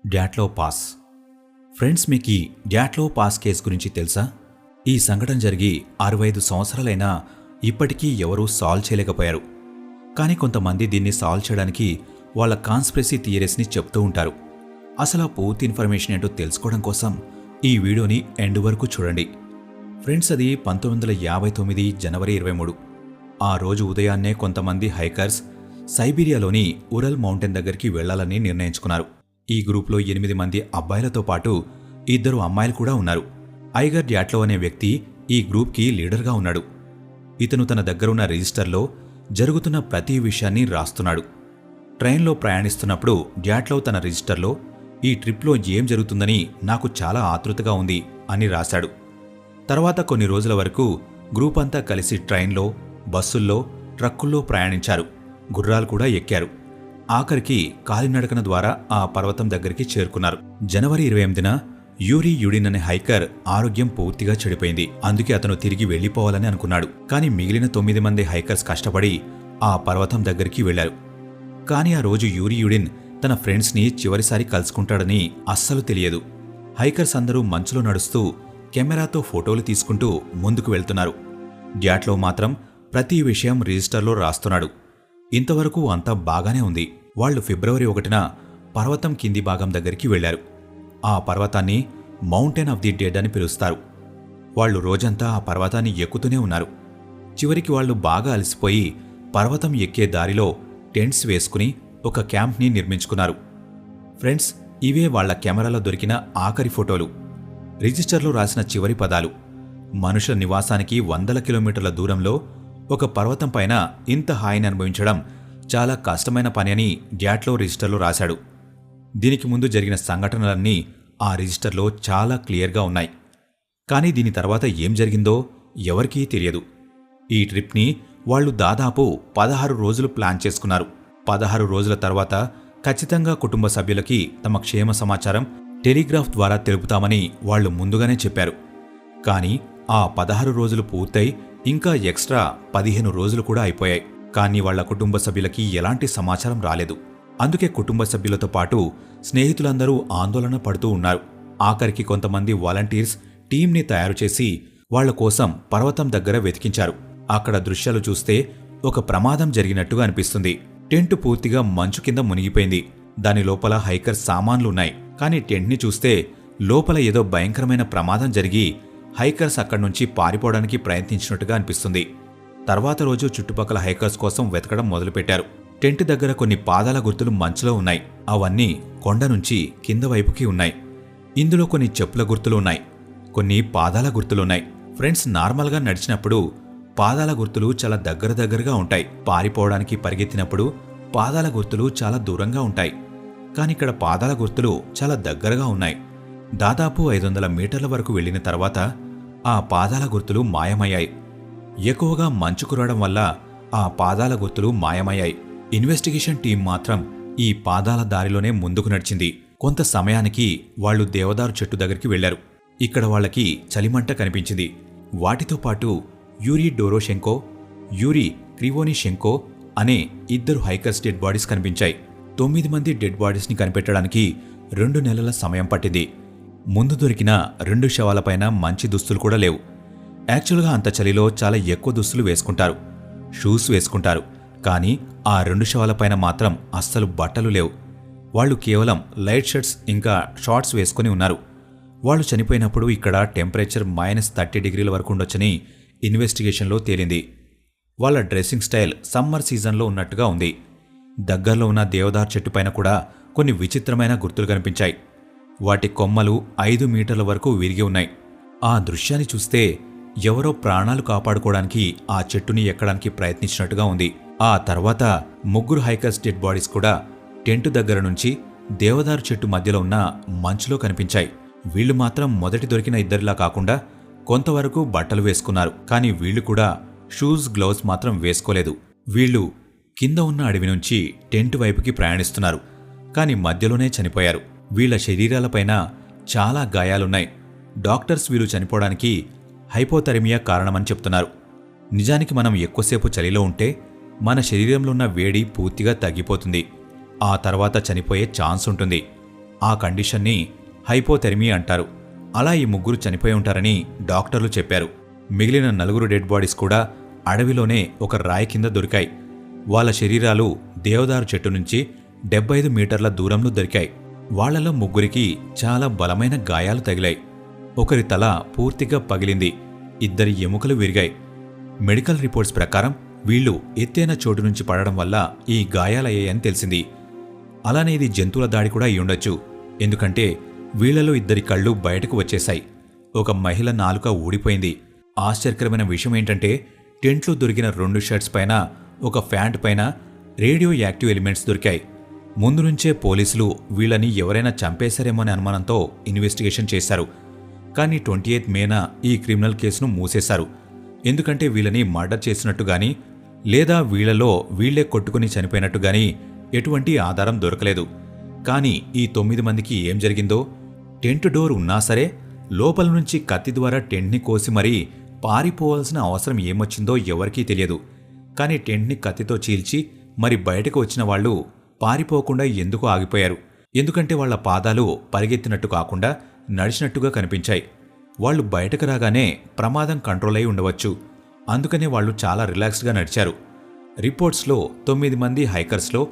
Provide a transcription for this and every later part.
డ్యాట్లో pass. Friends, మీకు ఈ డ్యాట్లో pass case గురించి తెలుసా? ఈ సంఘటన జరిగి 65 సంవత్సరాలైనా ఇప్పటికీ ఎవరూ సాల్వ్ చేయలేకపోయారు. కానీ కొంతమంది దీన్ని సాల్వ్ చేయడానికి వాళ్ళ కాన్స్పిరసీ థియరీస్ని చెప్తూ ఉంటారు. అసలు ఆ పూర్తి ఇన్ఫర్మేషన్ ఏంటో తెలుసుకోవడం కోసం ఈ వీడియోని ఎండ్ వరకు చూడండి. ఫ్రెండ్స్, అది 1959 జనవరి 23. ఆ రోజు ఉదయాన్నే కొంతమంది హైకర్స్ సైబీరియాలోని ఉరల్ మౌంటైన్ దగ్గరికి వెళ్లాలని నిర్ణయించుకున్నారు. ఈ గ్రూప్లో 8 మంది అబ్బాయిలతో పాటు 2 అమ్మాయిలు కూడా ఉన్నారు. ఐగర్ డ్యాట్లో అనే వ్యక్తి ఈ గ్రూప్కి లీడర్గా ఉన్నాడు. ఇతను తన దగ్గరున్న రిజిస్టర్లో జరుగుతున్న ప్రతి విషయాన్ని రాస్తున్నాడు. ట్రైన్లో ప్రయాణిస్తున్నప్పుడు డ్యాట్లో తన రిజిస్టర్లో ఈ ట్రిప్లో ఏం జరుగుతుందని నాకు చాలా ఆతృతగా ఉంది అని రాశాడు. తర్వాత కొన్ని రోజుల వరకు గ్రూప్ అంతా కలిసి ట్రైన్లో, బస్సుల్లో, ట్రక్కుల్లో ప్రయాణించారు. గుర్రాలు కూడా ఎక్కారు. ఆఖరికి కాలినడకన ద్వారా ఆ పర్వతం దగ్గరికి చేరుకున్నారు. జనవరి 28న యూరీ యుడిన్ అనే హైకర్ ఆరోగ్యం పూర్తిగా చెడిపోయింది. అందుకే అతను తిరిగి వెళ్లిపోవాలని అనుకున్నాడు. కానీ మిగిలిన 9 మంది హైకర్స్ కష్టపడి ఆ పర్వతం దగ్గరికి వెళ్లారు. కానీ ఆ రోజు యూరీ యుడిన్ తన ఫ్రెండ్స్ని చివరిసారి కలుసుకుంటాడని అస్సలు తెలియదు. హైకర్స్ అందరూ మంచులో నడుస్తూ కెమెరాతో ఫోటోలు తీసుకుంటూ ముందుకు వెళ్తున్నారు. డ్యాట్లో మాత్రం ప్రతి విషయం రిజిస్టర్లో రాస్తున్నాడు. ఇంతవరకు అంతా బాగానే ఉంది. వాళ్లు ఫిబ్రవరి 1న పర్వతం కింది భాగం దగ్గరికి వెళ్లారు. ఆ పర్వతాన్ని మౌంటైన్ ఆఫ్ ది డెడ్ అని పిలుస్తారు. వాళ్లు రోజంతా ఆ పర్వతాన్ని ఎక్కుతూనే ఉన్నారు. చివరికి వాళ్లు బాగా అలసిపోయి పర్వతం ఎక్కే దారిలో టెంట్స్ వేసుకుని ఒక క్యాంప్ని నిర్మించుకున్నారు. ఫ్రెండ్స్, ఇవే వాళ్ల కెమెరాలో దొరికిన ఆఖరి ఫోటోలు. రిజిస్టర్లో రాసిన చివరి పదాలు: మనుషుల నివాసానికి 100 కిలోమీటర్ల దూరంలో ఒక పర్వతం పైన ఇంత హాయిని అనుభవించడం చాలా కష్టమైన పని అని డ్యాట్లో రిజిస్టర్లో రాశాడు. దీనికి ముందు జరిగిన సంఘటనలన్నీ ఆ రిజిస్టర్లో చాలా క్లియర్గా ఉన్నాయి. కానీ దీని తర్వాత ఏం జరిగిందో ఎవరికీ తెలియదు. ఈ ట్రిప్ని వాళ్లు దాదాపు 16 రోజులు ప్లాన్ చేసుకున్నారు. 16 రోజుల తర్వాత ఖచ్చితంగా కుటుంబ సభ్యులకి తమ క్షేమ సమాచారం టెలిగ్రాఫ్ ద్వారా తెలుపుతామని వాళ్లు ముందుగానే చెప్పారు. కానీ ఆ 16 రోజులు పూర్తయి ఇంకా ఎక్స్ట్రా 15 రోజులు కూడా అయిపోయాయి. కానీ వాళ్ల కుటుంబ సభ్యులకి ఎలాంటి సమాచారం రాలేదు. అందుకే కుటుంబ సభ్యులతో పాటు స్నేహితులందరూ ఆందోళన పడుతూ ఉన్నారు. ఆఖరికి కొంతమంది వాలంటీర్స్ టీంని తయారు చేసి వాళ్ల కోసం పర్వతం దగ్గర వెతికించారు. అక్కడ దృశ్యాలు చూస్తే ఒక ప్రమాదం జరిగినట్టుగా అనిపిస్తుంది. టెంట్ పూర్తిగా మంచు కింద మునిగిపోయింది. దాని లోపల హైకర్ సామాన్లున్నాయి. కానీ టెంట్ని చూస్తే లోపల ఏదో భయంకరమైన ప్రమాదం జరిగి హైకర్స్ అక్కడ్నుంచి పారిపోవడానికి ప్రయత్నించినట్టుగా అనిపిస్తుంది. తర్వాత రోజు చుట్టుపక్కల హైకర్స్ కోసం వెతకడం మొదలుపెట్టారు. టెంట్ దగ్గర కొన్ని పాదాల గుర్తులు మంచులో ఉన్నాయి. అవన్నీ కొండ నుంచి కింద వైపుకి ఉన్నాయి. ఇందులో కొన్ని చెప్పుల గుర్తులు ఉన్నాయి, కొన్ని పాదాల గుర్తులున్నాయి. ఫ్రెండ్స్, నార్మల్గా నడిచినప్పుడు పాదాల గుర్తులు చాలా దగ్గరగా ఉంటాయి. పారిపోవడానికి పరిగెత్తినప్పుడు పాదాల గుర్తులు చాలా దూరంగా ఉంటాయి. కానీ ఇక్కడ పాదాల గుర్తులు చాలా దగ్గరగా ఉన్నాయి. దాదాపు 500 మీటర్ల వరకు వెళ్లిన తర్వాత ఆ పాదాల గుర్తులు మాయమయ్యాయి. ఎక్కువగా మంచు కురవడం వల్ల ఆ పాదాల గుర్తులు మాయమయ్యాయి. ఇన్వెస్టిగేషన్ టీం మాత్రం ఈ పాదాల దారిలోనే ముందుకు నడిచింది. కొంత సమయానికి వాళ్లు దేవదారు చెట్టు దగ్గరికి వెళ్లారు. ఇక్కడ వాళ్లకి చలిమంట కనిపించింది. వాటితో పాటు యూరీ డోరోషెంకో, యూరీ క్రివోనిషెంకో అనే 2 హైకర్స్ డెడ్ బాడీస్ కనిపించాయి. 9 మంది డెడ్ బాడీస్ని కనిపెట్టడానికి 2 నెలల సమయం పట్టింది. ముందు దొరికిన 2 శవాలపైన మంచి దుస్తులు కూడా లేవు. యాక్చువల్గా అంత చలిలో చాలా ఎక్కువ దుస్తులు వేసుకుంటారు, షూస్ వేసుకుంటారు. కానీ ఆ 2 శవాలపైన మాత్రం అస్సలు బట్టలు లేవు. వాళ్లు కేవలం లైట్ షర్ట్స్ ఇంకా షార్ట్స్ వేసుకుని ఉన్నారు. వాళ్లు చనిపోయినప్పుడు ఇక్కడ టెంపరేచర్ -30 డిగ్రీల వరకు ఉండొచ్చని ఇన్వెస్టిగేషన్లో తేలింది. వాళ్ల డ్రెస్సింగ్ స్టైల్ సమ్మర్ సీజన్లో ఉన్నట్టుగా ఉంది. దగ్గరలో ఉన్న దేవదార్ చెట్టుపైన కూడా కొన్ని విచిత్రమైన గుర్తులు కనిపించాయి. వాటి కొమ్మలు 5 మీటర్ల వరకు విరిగి ఉన్నాయి. ఆ దృశ్యాన్ని చూస్తే ఎవరో ప్రాణాలు కాపాడుకోవడానికి ఆ చెట్టుని ఎక్కడానికి ప్రయత్నించినట్టుగా ఉంది. ఆ తర్వాత 3 హైకర్స్ డెడ్ బాడీస్ కూడా టెంటు దగ్గర నుంచి దేవదారు చెట్టు మధ్యలో ఉన్న మంచులో కనిపించాయి. వీళ్లు మాత్రం మొదటి దొరికిన 2లా కాకుండా కొంతవరకు బట్టలు వేసుకున్నారు. కానీ వీళ్లు కూడా షూస్, గ్లౌస్ మాత్రం వేసుకోలేదు. వీళ్లు కింద ఉన్న అడవి నుంచి టెంట్ వైపుకి ప్రయాణిస్తున్నారు. కానీ మధ్యలోనే చనిపోయారు. వీళ్ల శరీరాలపైన చాలా గాయాలున్నాయి. డాక్టర్స్ వీళ్ళు చనిపోవడానికి హైపోథెర్మియా కారణమని చెప్తున్నారు. నిజానికి మనం ఎక్కువసేపు చలిలో ఉంటే మన శరీరంలో ఉన్న వేడి పూర్తిగా తగ్గిపోతుంది. ఆ తర్వాత చనిపోయే ఛాన్స్ ఉంటుంది. ఆ కండిషన్ని హైపోథెర్మియా అంటారు. అలా ఈ ముగ్గురు చనిపోయి ఉంటారని డాక్టర్లు చెప్పారు. మిగిలిన 4 డెడ్ బాడీస్ కూడా అడవిలోనే ఒక రాయి కింద దొరికాయి. వాళ్ళ శరీరాలు దేవదారు చెట్టు నుంచి 75 మీటర్ల దూరంలో దొరికాయి. వాళ్లలో ముగ్గురికి చాలా బలమైన గాయాలు తగిలాయి. ఒకరి తల పూర్తిగా పగిలింది, 2 ఎముకలు విరిగాయి. మెడికల్ రిపోర్ట్స్ ప్రకారం వీళ్లు ఎత్తైన చోటు నుంచి పడడం వల్ల ఈ గాయాలయ్యాయని తెలిసింది. అలానే ఇది జంతువుల దాడి కూడా అయ్యుండొచ్చు. ఎందుకంటే వీళ్లలో 2 కళ్ళు బయటకు వచ్చేశాయి. ఒక మహిళ నాలుక ఊడిపోయింది. ఆశ్చర్యకరమైన విషయం ఏంటంటే టెంట్లో దొరికిన 2 షర్ట్స్ పైన, ఒక ప్యాంట్ పైన రేడియో యాక్టివ్ ఎలిమెంట్స్ దొరికాయి. ముందు నుంచే పోలీసులు వీళ్ళని ఎవరైనా చంపేశారేమో అనే అనుమానంతో ఇన్వెస్టిగేషన్ చేశారు. కానీ 28 మేన ఈ క్రిమినల్ కేసును మూసేశారు. ఎందుకంటే వీళ్ళని మర్డర్ చేసినట్టు గానీ లేదా వీళ్లలో వీళ్లే కొట్టుకుని చనిపోయినట్టు గానీ ఎటువంటి ఆధారం దొరకలేదు. కానీ ఈ 9 మందికి ఏం జరిగిందో, టెంట్ డోర్ ఉన్నా సరే లోపల నుంచి కత్తి ద్వారా టెంట్ని కోసి మరీ పారిపోవాల్సిన అవసరం ఏమొచ్చిందో ఎవరికీ తెలియదు. కానీ టెంట్ని కత్తితో చీల్చి మరి బయటకు వచ్చిన వాళ్ళు పారిపోకుండా ఎందుకు ఆగిపోయారు? ఎందుకంటే వాళ్ల పాదాలు పరిగెత్తినట్టు కాకుండా నడిచినట్టుగా కనిపించాయి. వాళ్లు బయటకు రాగానే ప్రమాదం కంట్రోల్ అయి ఉండవచ్చు. అందుకనే వాళ్లు చాలా రిలాక్స్డ్గా నడిచారు. రిపోర్ట్స్లో 9 మంది హైకర్స్లో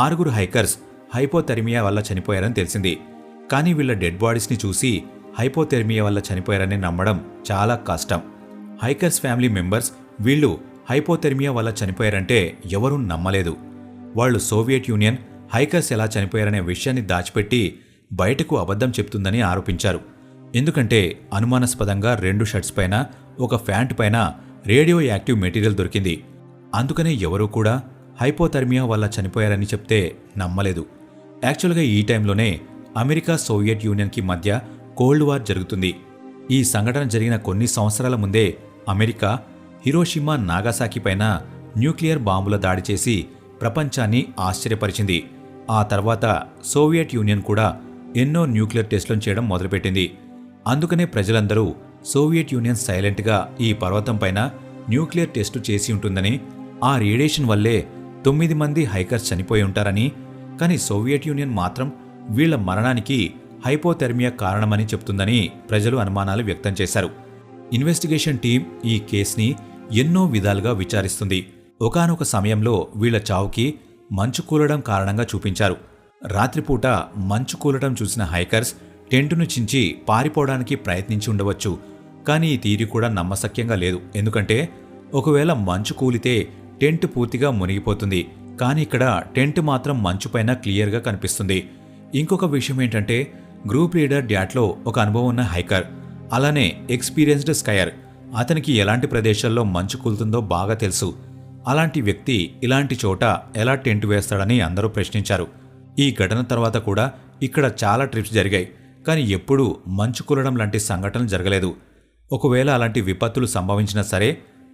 6 హైకర్స్ హైపోథెర్మియా వల్ల చనిపోయారని తెలిసింది. కానీ వీళ్ల డెడ్ బాడీస్ని చూసి హైపోథెర్మియా వల్ల చనిపోయారని నమ్మడం చాలా కష్టం. హైకర్స్ ఫ్యామిలీ మెంబర్స్ వీళ్లు హైపోథెర్మియా వల్ల చనిపోయారంటే ఎవరూ నమ్మలేదు. వాళ్లు సోవియట్ యూనియన్ హైకర్స్ ఎలా చనిపోయారనే విషయాన్ని దాచిపెట్టి బయటకు అబద్ధం చెప్తుందని ఆరోపించారు. ఎందుకంటే అనుమానాస్పదంగా 2 షర్ట్స్ పైన, ఒక ప్యాంట్ పైన రేడియో యాక్టివ్ మెటీరియల్ దొరికింది. అందుకనే ఎవరూ కూడా హైపోథెర్మియా వల్ల చనిపోయారని చెప్తే నమ్మలేదు. యాక్చువల్గా ఈ టైంలోనే అమెరికా సోవియట్ యూనియన్కి మధ్య కోల్డ్ వార్ జరుగుతుంది. ఈ సంఘటన జరిగిన కొన్ని సంవత్సరాల ముందే అమెరికా హిరోషిమా, నాగాసాకి పైన న్యూక్లియర్ బాంబుల దాడి చేసి ప్రపంచాన్ని ఆశ్చర్యపరిచింది. ఆ తర్వాత సోవియట్ యూనియన్ కూడా ఎన్నో న్యూక్లియర్ టెస్టులను చేయడం మొదలుపెట్టింది. అందుకనే ప్రజలందరూ సోవియట్ యూనియన్ సైలెంట్గా ఈ పర్వతం పైన న్యూక్లియర్ టెస్టు చేసి ఉంటుందని, ఆ రేడియేషన్ వల్లే 9 మంది హైకర్స్ చనిపోయి ఉంటారని, కానీ సోవియట్ యూనియన్ మాత్రం వీళ్ల మరణానికి హైపోథెర్మియా కారణమని చెప్తుందని ప్రజలు అనుమానాలు వ్యక్తం చేశారు. ఇన్వెస్టిగేషన్ టీం ఈ కేసుని ఎన్నో విధాలుగా విచారిస్తుంది. ఒకానొక సమయంలో వీళ్ల చావుకి మంచు కూలడం కారణంగా చూపించారు. రాత్రిపూట మంచు కూలడం చూసిన హైకర్స్ టెంటును చించి పారిపోవడానికి ప్రయత్నించి ఉండవచ్చు. కానీ ఈ థియరీ కూడా నమ్మశక్యంగా లేదు. ఎందుకంటే ఒకవేళ మంచు కూలితే టెంట్ పూర్తిగా మునిగిపోతుంది. కానీ ఇక్కడ టెంట్ మాత్రం మంచుపైన క్లియర్గా కనిపిస్తుంది. ఇంకొక విషయం ఏంటంటే గ్రూప్ లీడర్ డ్యాట్లో ఒక అనుభవం ఉన్న హైకర్, అలానే ఎక్స్పీరియన్స్డ్ స్కయర్. అతనికి ఎలాంటి ప్రదేశాల్లో మంచు కూలుతుందో బాగా తెలుసు. అలాంటి వ్యక్తి ఇలాంటి చోట ఎలా టెంట్ వేస్తాడని అందరూ ప్రశ్నించారు. ఈ ఘటన తర్వాత కూడా ఇక్కడ చాలా ట్రిప్స్ జరిగాయి. కానీ ఎప్పుడూ మంచు కూలడం లాంటి సంఘటనలు జరగలేదు. ఒకవేళ అలాంటి విపత్తులు సంభవించినా సరే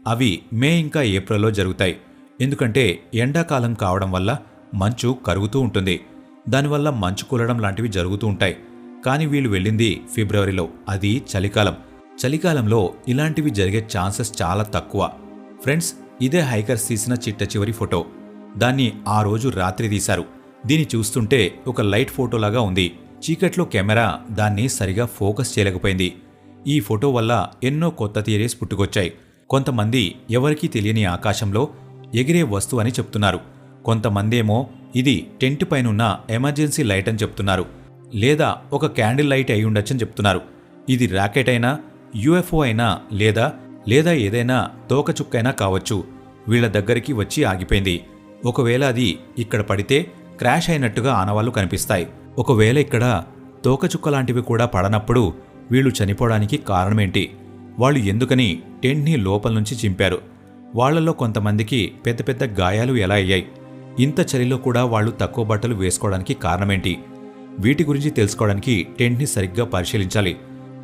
అవి మే ఇంకా ఏప్రిల్లో జరుగుతాయి. ఎందుకంటే ఎండాకాలం కావడం వల్ల మంచు కరుగుతూ ఉంటుంది. దానివల్ల మంచు కూలడం లాంటివి జరుగుతూ ఉంటాయి. కానీ వీళ్ళు వెళ్ళింది ఫిబ్రవరిలో, అది చలికాలం. చలికాలంలో ఇలాంటివి జరిగే ఛాన్సెస్ చాలా తక్కువ. ఫ్రెండ్స్, ఇదే హైకర్స్ తీసిన చిట్ట చివరి ఫోటో. దాన్ని ఆ రోజు రాత్రి తీశారు. దీన్ని చూస్తుంటే ఒక లైట్ ఫోటోలాగా ఉంది. చీకట్లో కెమెరా దాన్ని సరిగా ఫోకస్ చేయలేకపోయింది. ఈ ఫోటో వల్ల ఎన్నో కొత్త థియరీస్ పుట్టుకొచ్చాయి. కొంతమంది ఎవరికీ తెలియని ఆకాశంలో ఎగిరే వస్తువు అని చెప్తున్నారు. కొంతమందేమో ఇది టెంట్ పైనున్న ఎమర్జెన్సీ లైట్ అని చెప్తున్నారు. లేదా ఒక క్యాండిల్ లైట్ అయి ఉండొచ్చని చెప్తున్నారు. ఇది రాకెట్ అయినా, యూఎఫ్ఓ అయినా, లేదా ఏదైనా తోకచుక్కైనా కావచ్చు. వీళ్ల దగ్గరికి వచ్చి ఆగిపోయింది. ఒకవేళ అది ఇక్కడ పడితే క్రాష్ అయినట్టుగా ఆనవాళ్లు కనిపిస్తాయి. ఒకవేళ ఇక్కడ తోకచుక్క లాంటివి కూడా పడనప్పుడు వీళ్లు చనిపోవడానికి కారణమేంటి? వాళ్ళు ఎందుకని టెంట్ని లోపల నుంచి చింపారు? వాళ్లలో కొంతమందికి పెద్ద పెద్ద గాయాలు ఎలా అయ్యాయి? ఇంత చలిలో కూడా వాళ్ళు తక్కువ బట్టలు వేసుకోవడానికి కారణమేంటి? వీటి గురించి తెలుసుకోవడానికి టెంట్ని సరిగ్గా పరిశీలించాలి.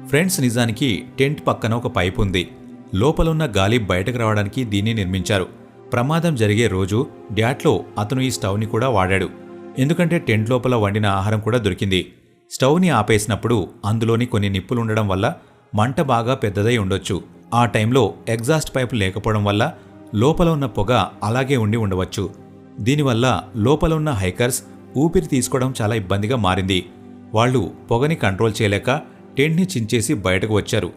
ఫ్రెండ్స్, నిజానికి టెంట్ పక్కన ఒక పైపు ఉంది. లోపలున్న గాలి బయటకు రావడానికి దీన్ని నిర్మించారు. ప్రమాదం జరిగే రోజు డ్యాట్లో అతను ఈ స్టవ్ని కూడా వాడాడు. ఎందుకంటే టెంట్ లోపల వండిన ఆహారం కూడా దొరికింది. స్టవ్ని ఆపేసినప్పుడు అందులోని కొన్ని నిప్పులుండడం వల్ల మంట బాగా పెద్దదై ఉండొచ్చు. ఆ టైంలో ఎగ్జాస్ట్ పైపు లేకపోవడం వల్ల లోపల ఉన్న పొగ అలాగే ఉండి ఉండవచ్చు. దీనివల్ల లోపల ఉన్న హైకర్స్ ఊపిరి తీసుకోవడం చాలా ఇబ్బందిగా మారింది. వాళ్ళు పొగని కంట్రోల్ చేయలేక టెంట్ని చించేసి బయటకు వచ్చారు.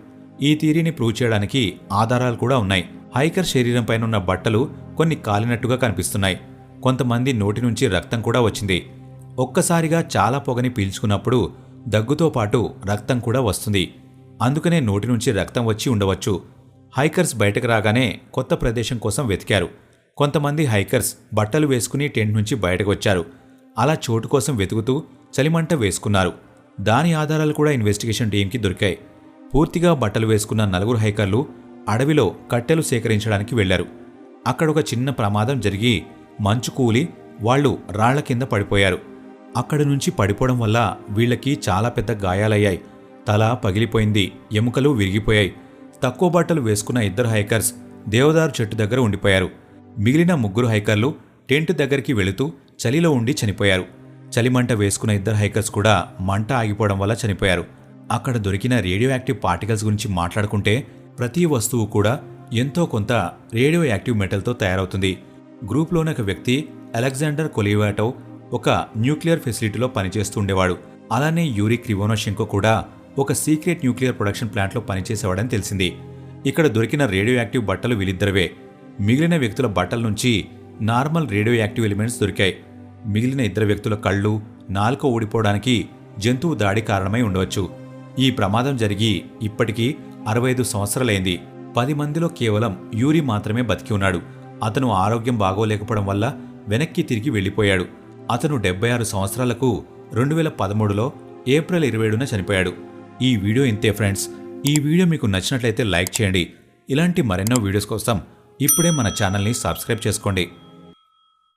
ఈ థియరీని ప్రూవ్ చేయడానికి ఆధారాలు కూడా ఉన్నాయి. హైకర్ శరీరం పైన ఉన్న బట్టలు కొన్ని కాలినట్టుగా కనిపిస్తున్నాయి. కొంతమంది నోటి నుంచి రక్తం కూడా వచ్చింది. ఒక్కసారిగా చాలా పొగని పీల్చుకున్నప్పుడు దగ్గుతో పాటు రక్తం కూడా వస్తుంది. అందుకనే నోటి నుంచి రక్తం వచ్చి ఉండవచ్చు. హైకర్స్ బయటకు రాగానే కొత్త ప్రదేశం కోసం వెతికారు. కొంతమంది హైకర్స్ బట్టలు వేసుకుని టెంట్ నుంచి బయటకు వచ్చారు. అలా చోటు కోసం వెతుకుతూ చలిమంట వేసుకున్నారు. దాని ఆధారాలు కూడా ఇన్వెస్టిగేషన్ టీంకి దొరికాయి. పూర్తిగా బట్టలు వేసుకున్న 4 హైకర్లు అడవిలో కట్టెలు సేకరించడానికి వెళ్లారు. అక్కడొక చిన్న ప్రమాదం జరిగి మంచు కూలి వాళ్లు రాళ్ల కింద పడిపోయారు. అక్కడి నుంచి పడిపోవడం వల్ల వీళ్లకి చాలా పెద్ద గాయాలయ్యాయి. తల పగిలిపోయింది, ఎముకలు విరిగిపోయాయి. తక్కువ బట్టలు వేసుకున్న 2 హైకర్స్ దేవదారు చెట్టు దగ్గర ఉండిపోయారు. మిగిలిన 3 హైకర్లు టెంట్ దగ్గరికి వెళుతూ చలిలో ఉండి చనిపోయారు. చలిమంట వేసుకున్న 2 హైకర్స్ కూడా మంట ఆగిపోవడం వల్ల చనిపోయారు. అక్కడ దొరికిన రేడియో యాక్టివ్ పార్టికల్స్ గురించి మాట్లాడుకుంటే ప్రతి వస్తువు కూడా ఎంతో కొంత రేడియో యాక్టివ్ మెటల్తో తయారవుతుంది. గ్రూప్లోని ఒక వ్యక్తి అలెగ్జాండర్ కొలివాటోవ్ ఒక న్యూక్లియర్ ఫెసిలిటీలో పనిచేస్తూ ఉండేవాడు. అలానే యూరీ క్రివోనోషెంకో కూడా ఒక సీక్రెట్ న్యూక్లియర్ ప్రొడక్షన్ ప్లాంట్లో పనిచేసేవాడని తెలిసింది. ఇక్కడ దొరికిన రేడియో యాక్టివ్ బట్టలు వీళ్ళిద్దరివే. మిగిలిన వ్యక్తుల బట్టల నుంచి నార్మల్ రేడియో యాక్టివ్ ఎలిమెంట్స్ దొరికాయి. మిగిలిన 2 వ్యక్తుల కళ్ళు, నాలుక ఊడిపోవడానికి జంతువు దాడి కారణమై ఉండవచ్చు. ఈ ప్రమాదం జరిగి ఇప్పటికీ 65 సంవత్సరాలైంది. 10 మందిలో కేవలం యూరీ మాత్రమే బతికి ఉన్నాడు. అతను ఆరోగ్యం బాగోలేకపోవడం వల్ల వెనక్కి తిరిగి వెళ్లిపోయాడు. అతను 76 సంవత్సరాలకు 2013లో ఏప్రిల్ 27న చనిపోయాడు. ఈ వీడియో ఇంతే ఫ్రెండ్స్. ఈ వీడియో మీకు నచ్చినట్లయితే లైక్ చేయండి. ఇలాంటి మరెన్నో వీడియోస్ కోసం ఇప్పుడే మన ఛానల్ని సబ్స్క్రైబ్ చేసుకోండి.